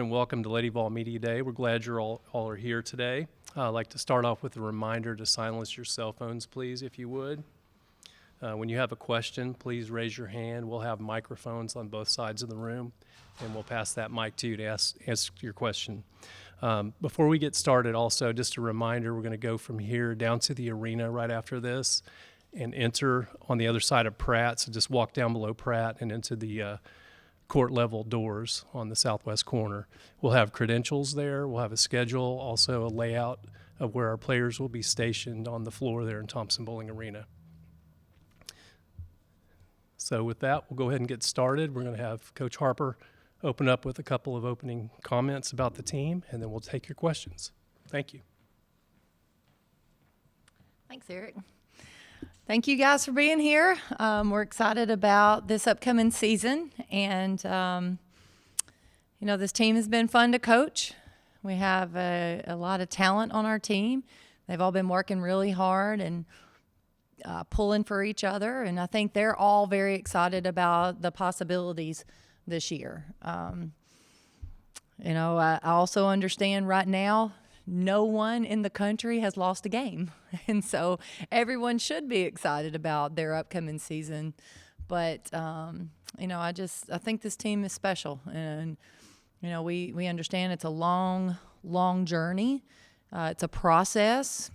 And welcome to Lady Vol Media Day. We're glad you're all are here today. I'd like to start off with a reminder to silence your cell phones, please, if you would. When you have a question, please raise your hand. We'll have microphones on both sides of the room, and we'll pass that mic to you to ask your question. Before we get started, also, just a reminder, we're going to go from here down to the arena right after this and enter on the other side of Pratt. So just walk down below Pratt and into the court level doors on the southwest corner. We'll have credentials there. We'll have a schedule, also a layout of where our players will be stationed on the floor there in Thompson Bowling Arena. So with that, we'll go ahead and get started. We're going to have Coach Harper open up with a couple of opening comments about the team, and then we'll take your questions. Thank you. Thanks, Eric. Thank you guys for being here. We're excited about this upcoming season, and this team has been fun to coach. We have a lot of talent on our team. They've all been working really hard and pulling for each other, and I think they're all very excited about the possibilities this year. I also understand right now no one in the country has lost a game. And so everyone should be excited about their upcoming season. But, I think this team is special. And, we understand it's a long, long journey. It's a process.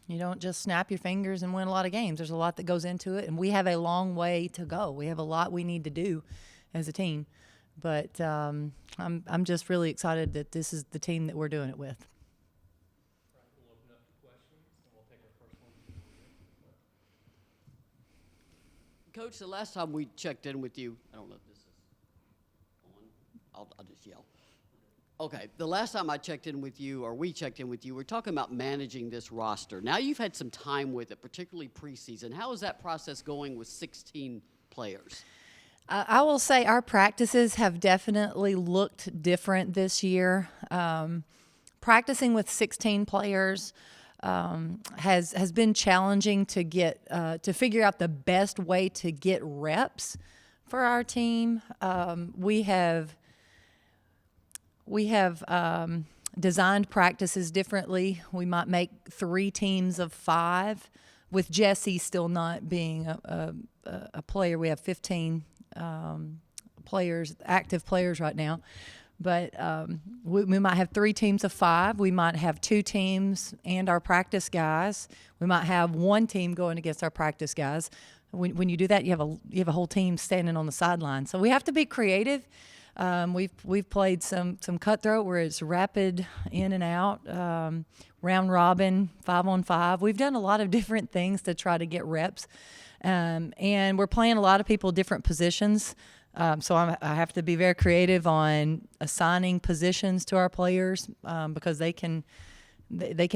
You don't just snap your fingers and win a lot of games. There's a lot that goes into it. And we have a long way to go. We have a lot we need to do as a team. But I'm just really excited that this is the team that we're doing it with. Coach, the last time we checked in with you, I don't know if this is on. I'll just yell. Okay, the last time I checked in with you, or we checked in with you, we're talking about managing this roster. Now you've had some time with it, particularly preseason. How is that process going with 16 players? I will say our practices have definitely looked different this year. Practicing with 16 players has been challenging to get to figure out the best way to get reps for our team. We have designed practices differently. We might make 3 teams of 5, with Jesse still not being a player. We have 15 players, active players right now. But we might have 3 teams of 5. We might have 2 teams and our practice guys. We might have 1 team going against our practice guys. When you do that, you have a whole team standing on the sideline. So we have to be creative. We've played some cutthroat where it's rapid in and out, round robin, 5-on-5. We've done a lot of different things to try to get reps, and we're playing a lot of people different positions. So I have to be very creative on assigning positions to our players because they can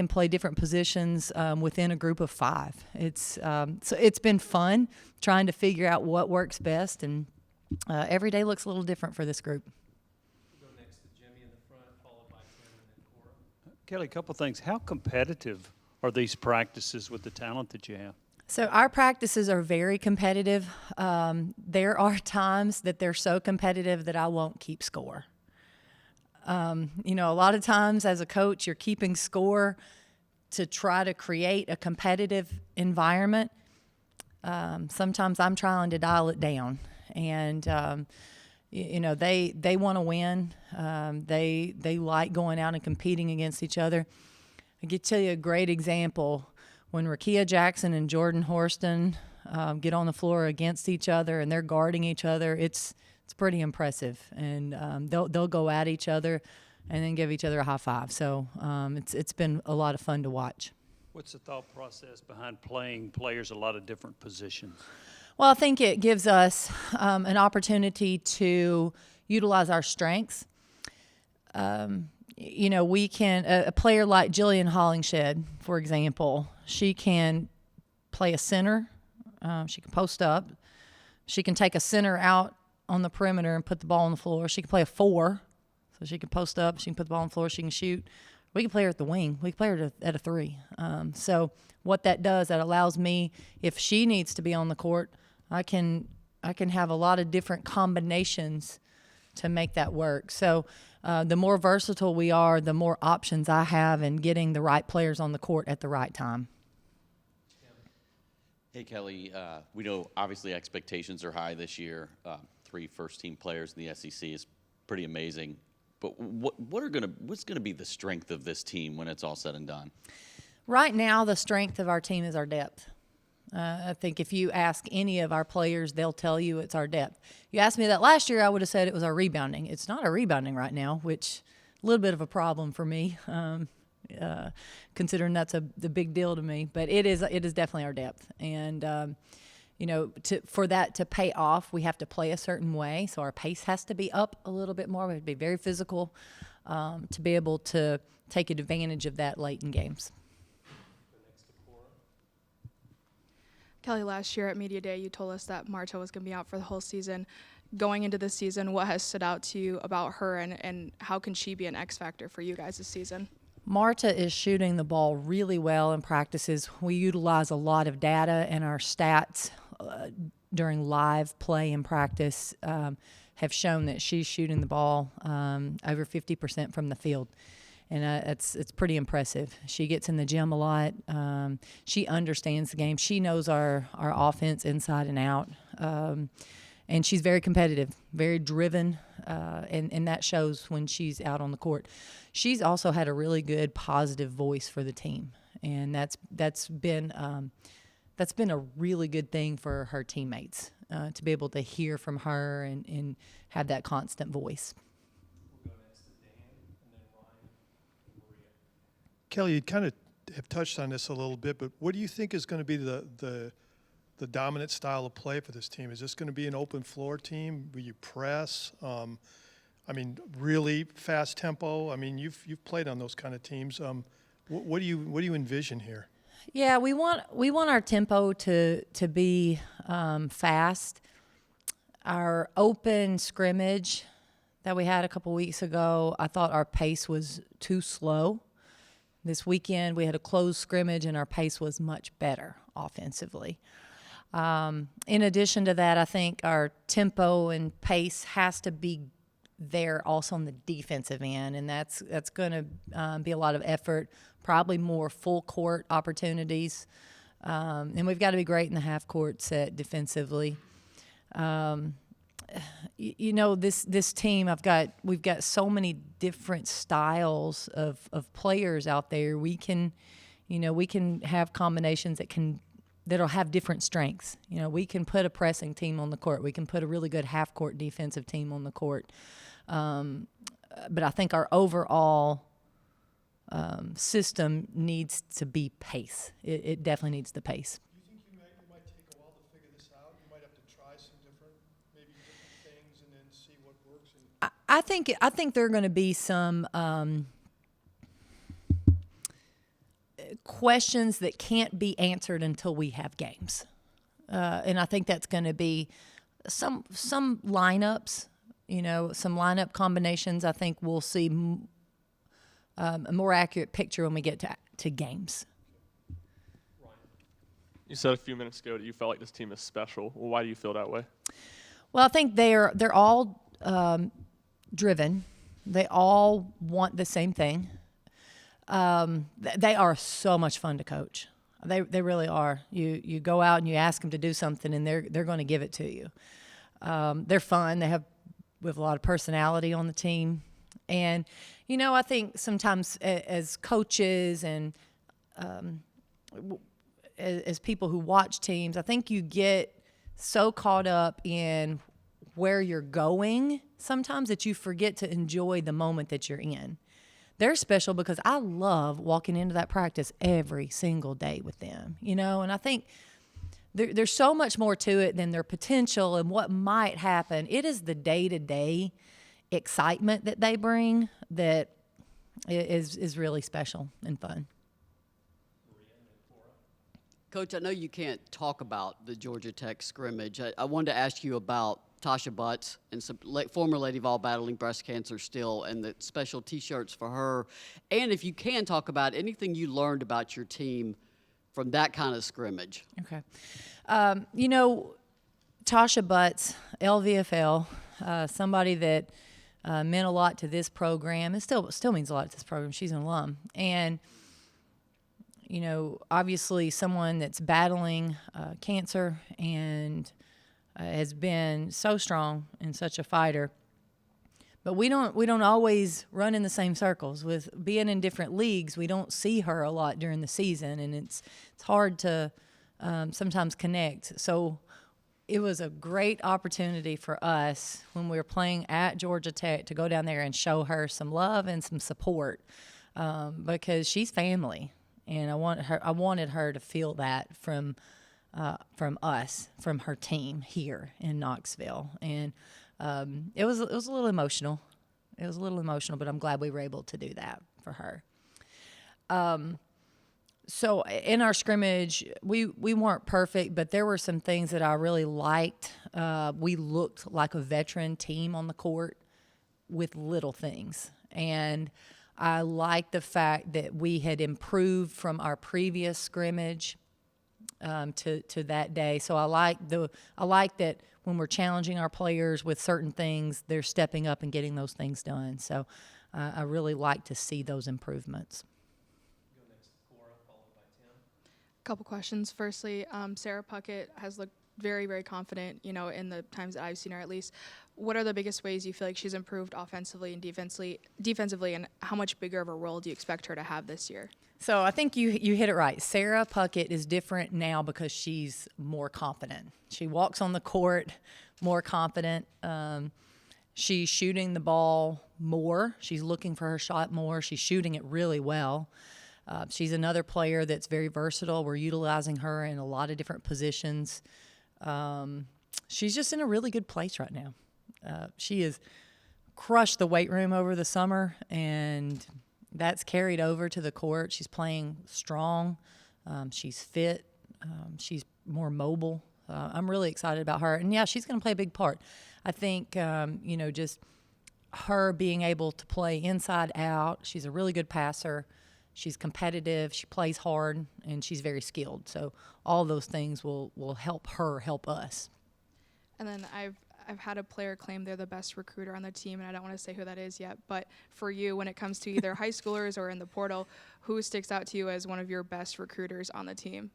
play different positions within a group of 5. So it's been fun trying to figure out what works best, and every day looks a little different for this group. We'll go next to Jimmy in the front, followed by Tim and then Cora. Kelly, a couple things. How competitive are these practices with the talent that you have? So our practices are very competitive. There are times that they're so competitive that I won't keep score. A lot of times as a coach, you're keeping score to try to create a competitive environment. Sometimes I'm trying to dial it down. And, they want to win. They like going out and competing against each other. I can tell you a great example. When Rakia Jackson and Jordan Horston get on the floor against each other and they're guarding each other, it's pretty impressive. And they'll go at each other and then give each other a high five. So it's been a lot of fun to watch. What's the thought process behind playing players a lot of different positions? Well, I think it gives us an opportunity to utilize our strengths. We can, a player like Jillian Hollingshed, for example, she can play a center. She can post up. She can take a center out on the perimeter and put the ball on the floor. She can play a 4, so she can post up. She can put the ball on the floor. She can shoot. We can play her at the wing. We can play her at a 3. So what that does, that allows me, if she needs to be on the court, I can have a lot of different combinations to make that work. So the more versatile we are, the more options I have in getting the right players on the court at the right time. Hey, Kelly, we know obviously expectations are high this year. 3 first-team players in the SEC is pretty amazing. But what's gonna be the strength of this team when it's all said and done? Right now, the strength of our team is our depth. I think if you ask any of our players, they'll tell you it's our depth. You asked me that last year, I would have said it was our rebounding. It's not our rebounding right now, which a little bit of a problem for me, considering that's the big deal to me. But it is definitely our depth. And, for that to pay off, we have to play a certain way. So our pace has to be up a little bit more. We have to be very physical to be able to take advantage of that late in games. Kelly, last year at Media Day, you told us that Marta was going to be out for the whole season. Going into this season, what has stood out to you about her, and how can she be an X factor for you guys this season? Marta is shooting the ball really well in practices. We utilize a lot of data, and our stats during live play in practice have shown that she's shooting the ball over 50% from the field. And it's pretty impressive. She gets in the gym a lot. She understands the game. She knows our offense inside and out. And she's very competitive, very driven, and that shows when she's out on the court. She's also had a really good positive voice for the team, and that's been a really good thing for her teammates to be able to hear from her and have that constant voice. Kelly, you kind of have touched on this a little bit, but what do you think is going to be the dominant style of play for this team? Is this going to be an open floor team? Will you press? Really fast tempo? I mean, you've played on those kind of teams. What do you envision here? Yeah, we want our tempo to be fast. Our open scrimmage that we had a couple weeks ago, I thought our pace was too slow. This weekend, we had a closed scrimmage, and our pace was much better offensively. In addition to that, I think our tempo and pace has to be there also on the defensive end, and that's going to be a lot of effort, probably more full court opportunities, and we've got to be great in the half court set defensively. This team, we've got so many different styles of players out there. We can have combinations that'll have different strengths. We can put a pressing team on the court. We can put a really good half court defensive team on the court. But I think our overall system needs to be pace. It definitely needs the pace. Do you think you might take a while to figure this out? You might have to try some different things and then see what works. I think there are going to be some questions that can't be answered until we have games, and I think that's going to be some lineups. Some lineup combinations. I think we'll see a more accurate picture when we get to games. You said a few minutes ago that you felt like this team is special. Well, why do you feel that way? Well, I think they're all driven. They all want the same thing. They are so much fun to coach. They really are. You go out and you ask them to do something, and they're going to give it to you. They're fun. We have a lot of personality on the team. And, I think sometimes as coaches and as people who watch teams, I think you get so caught up in where you're going sometimes that you forget to enjoy the moment that you're in. They're special because I love walking into that practice every single day with them, and I think there's so much more to it than their potential and what might happen. It is the day-to-day excitement that they bring that is really special and fun. Coach, I know you can't talk about the Georgia Tech scrimmage. I wanted to ask you about Tasha Butts and some former Lady Vol battling breast cancer still, and the special T-shirts for her. And if you can talk about anything you learned about your team from that kind of scrimmage. Okay. Tasha Butts, LVFL, somebody that meant a lot to this program. It still means a lot to this program. She's an alum. And, you know, obviously someone that's battling cancer and has been so strong and such a fighter. But we don't always run in the same circles. With being in different leagues, we don't see her a lot during the season, and it's hard to sometimes connect. So it was a great opportunity for us when we were playing at Georgia Tech to go down there and show her some love and some support because she's family, and I wanted her to feel that from us, from her team here in Knoxville, and it was a little emotional. It was a little emotional, but I'm glad we were able to do that for her. So in our scrimmage, we weren't perfect, but there were some things that I really liked. We looked like a veteran team on the court with little things. And I liked the fact that we had improved from our previous scrimmage to that day. So I like that when we're challenging our players with certain things, they're stepping up and getting those things done. So I really like to see those improvements. Couple questions. Firstly, Sarah Puckett has looked very, very confident, you know, in the times that I've seen her at least. What are the biggest ways you feel like she's improved offensively and defensively, and how much bigger of a role do you expect her to have this year? So I think you hit it right. Sarah Puckett is different now because she's more confident. She walks on the court more confident. She's shooting the ball more. She's looking for her shot more. She's shooting it really well. She's another player that's very versatile. We're utilizing her in a lot of different positions. She's just in a really good place right now. She has crushed the weight room over the summer, and that's carried over to the court. She's playing strong. She's fit. She's more mobile. I'm really excited about her. And, yeah, she's going to play a big part. I think, you know, just her being able to play inside out. She's a really good passer. She's competitive, she plays hard, and she's very skilled. So all those things will help her help us. And then I've had a player claim they're the best recruiter on the team, and I don't want to say who that is yet. But for you, when it comes to either high schoolers or in the portal, who sticks out to you as one of your best recruiters on the team?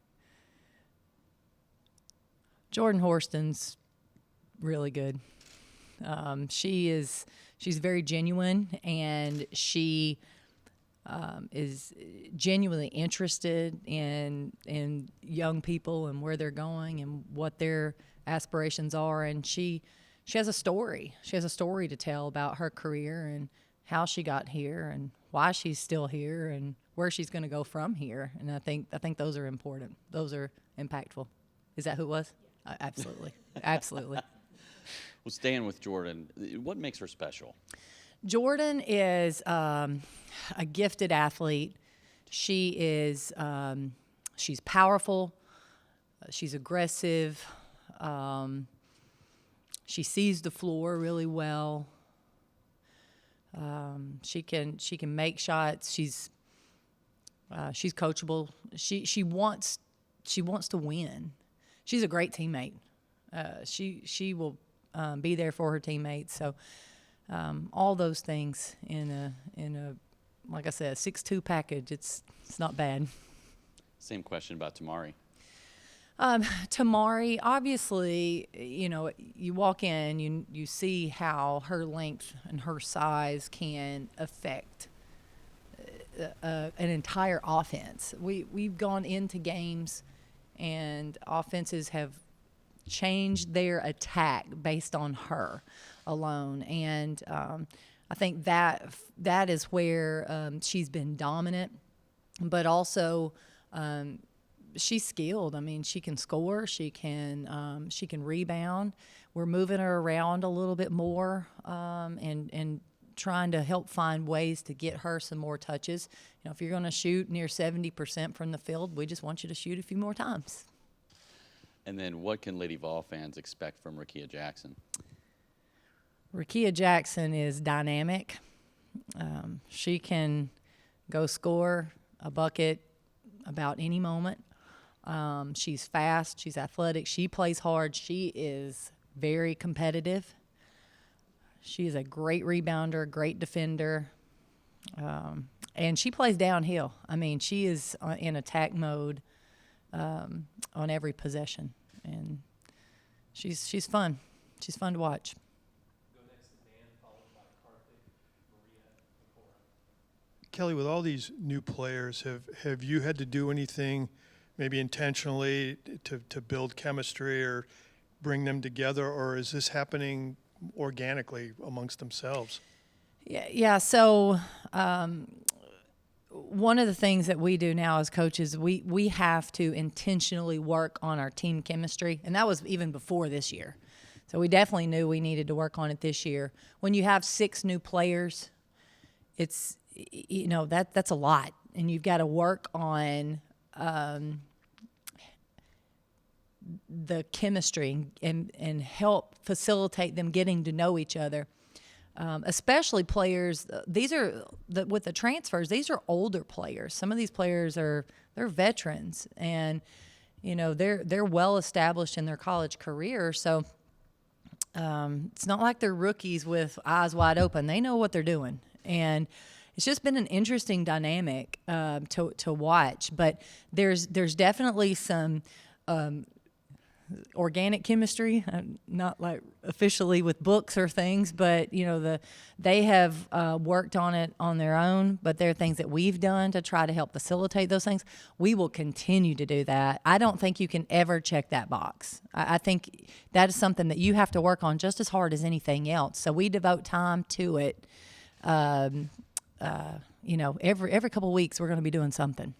Jordan Horston's really good. She's very genuine, and she is genuinely interested in young people and where they're going and what their aspirations are. And she has a story. She has a story to tell about her career and how she got here and why she's still here and where she's going to go from here. And I think those are important. Those are impactful. Is that who it was? Absolutely. Absolutely. Well, staying with Jordan, what makes her special? Jordan is a gifted athlete. She is she's powerful. She's aggressive. She sees the floor really well. She can make shots. She's coachable. She wants to win. She's a great teammate. She will be there for her teammates. So. All those things in a like I said, 6'2" package. It's not bad. Same question about Tamari. Tamari, obviously, you know, you walk in, you see how her length and her size can affect an entire offense. We've gone into games, and offenses have changed their attack based on her alone, and I think that is where she's been dominant, but also she's skilled. I mean, she can score, she can rebound. We're moving her around a little bit more, and trying to help find ways to get her some more touches. You know, if you're going to shoot near 70% from the field, we just want you to shoot a few more times. And then what can Lady Vol fans expect from Rakia Jackson? Rakia Jackson is dynamic. She can go score a bucket about any moment. She's fast. She's athletic. She plays hard. She is very competitive. She is a great rebounder, great defender, and she plays downhill. I mean, she is in attack mode on every possession, and she's fun. She's fun to watch. Kellie, with all these new players, have you had to do anything, maybe intentionally, to build chemistry or bring them together, or is this happening organically amongst themselves? Yeah. So one of the things that we do now as coaches, we have to intentionally work on our team chemistry, and that was even before this year. So we definitely knew we needed to work on it this year. When you have 6 new players, it's that's a lot, and you've got to work on the chemistry and help facilitate them getting to know each other. Especially players, with the transfers, these are older players. Some of these players they're veterans, and they're well established in their college career. So it's not like they're rookies with eyes wide open. They know what they're doing, and it's just been an interesting dynamic to watch. But there's definitely some organic chemistry, not like officially with books or things, but they have worked on it on their own. But there are things that we've done to try to help facilitate those things. We will continue to do that. I don't think you can ever check that box. I think that is something that you have to work on just as hard as anything else. So we devote time to it. Every couple of weeks we're going to be doing something.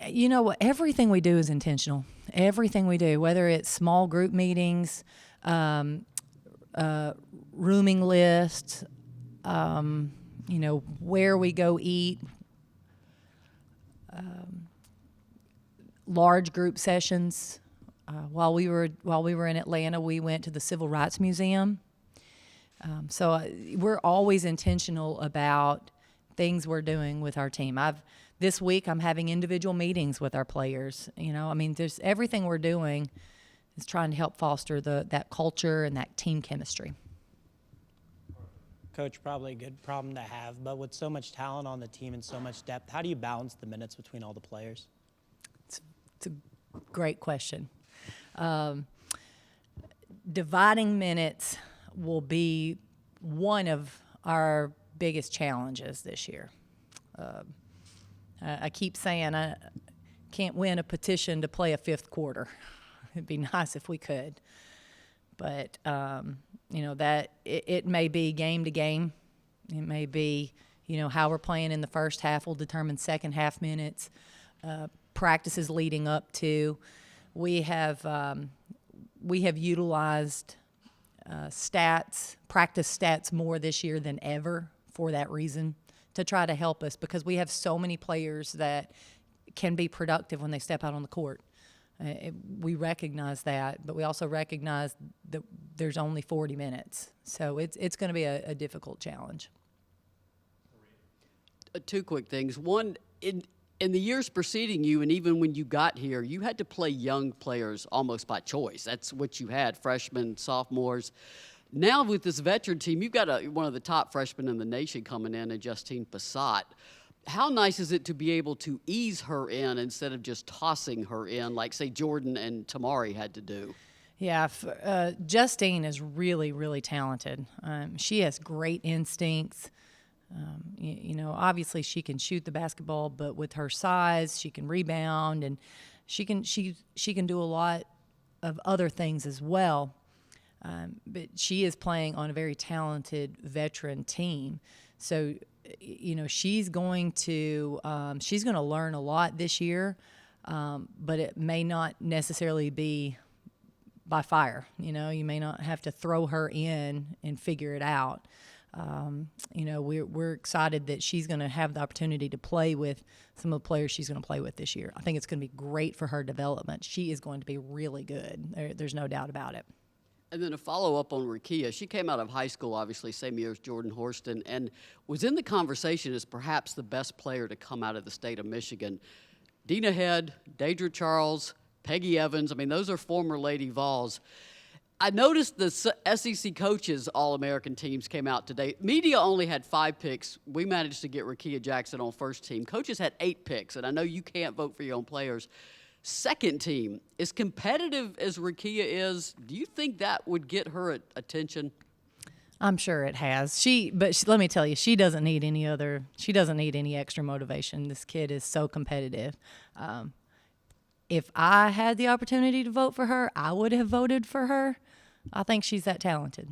Everything we do is intentional. Everything we do, whether it's small group meetings, rooming lists, where we go eat, large group sessions. While we were in Atlanta, we went to the Civil Rights Museum. So we're always intentional about things we're doing with our team. This week I'm having individual meetings with our players. There's everything we're doing is trying to help foster that culture and that team chemistry. Coach, probably a good problem to have, but with so much talent on the team and so much depth, how do you balance the minutes between all the players? It's a great question. Dividing minutes will be one of our biggest challenges this year. I keep saying I can't win a petition to play a 5th quarter. It'd be nice if we could. But, that it may be game to game. It may be, how we're playing in the first half will determine second half minutes. Practices leading up to. We have utilized practice stats more this year than ever for that reason, to try to help us, because we have so many players that can be productive when they step out on the court. We recognize that, but we also recognize that there's only 40 minutes. So it's going to be a difficult challenge. 2 quick things. One, in the years preceding you, and even when you got here, you had to play young players almost by choice. That's what you had, freshmen, sophomores. Now with this veteran team, you've got one of the top freshmen in the nation coming in, and Justine Passat. How nice is it to be able to ease her in instead of just tossing her in like, say, Jordan and Tamari had to do? Yeah, Justine is really, really talented. She has great instincts. Obviously she can shoot the basketball, but with her size, she can rebound, and she can do a lot of other things as well. But she is playing on a very talented veteran team. So, she's going to learn a lot this year, but it may not necessarily be by fire. You may not have to throw her in and figure it out. We're excited that she's going to have the opportunity to play with some of the players she's going to play with this year. I think it's going to be great for her development. She is going to be really good. There's no doubt about it. And then a follow-up on Rakia. She came out of high school, obviously, same year as Jordan Horston, and was in the conversation as perhaps the best player to come out of the state of Michigan. Dina Head, Deidre Charles, Peggy Evans, those are former Lady Vols. I noticed the SEC coaches All-American teams came out today. Media only had 5 picks. We managed to get Rakia Jackson on first team. Coaches had 8 picks, and I know you can't vote for your own players. Second team, as competitive as Rakia is, do you think that would get her attention? I'm sure it has. Let me tell you, she doesn't need any extra motivation. This kid is so competitive. If I had the opportunity to vote for her, I would have voted for her. I think she's that talented.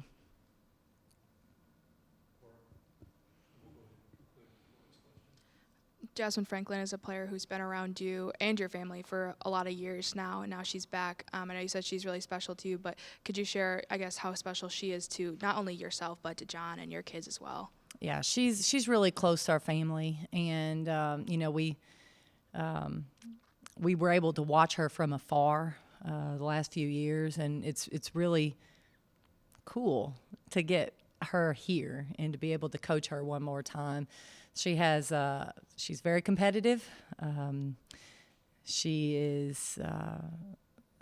Jasmine Franklin is a player who's been around you and your family for a lot of years now, and now she's back. I know you said she's really special to you, but could you share, I guess, how special she is to not only yourself, but to John and your kids as well? Yeah, she's really close to our family, and we were able to watch her from afar the last few years, and it's really cool to get her here and to be able to coach her one more time. She's very competitive. She is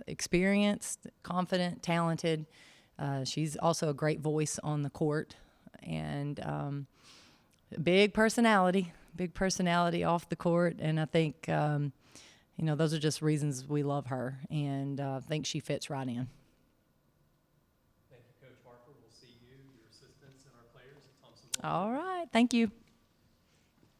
experienced, confident, talented. She's also a great voice on the court, and big personality off the court. And I think, those are just reasons we love her, and I think she fits right in. Thank you, Coach Harper. We'll see you, your assistants, and our players at Thompson. All right. Thank you.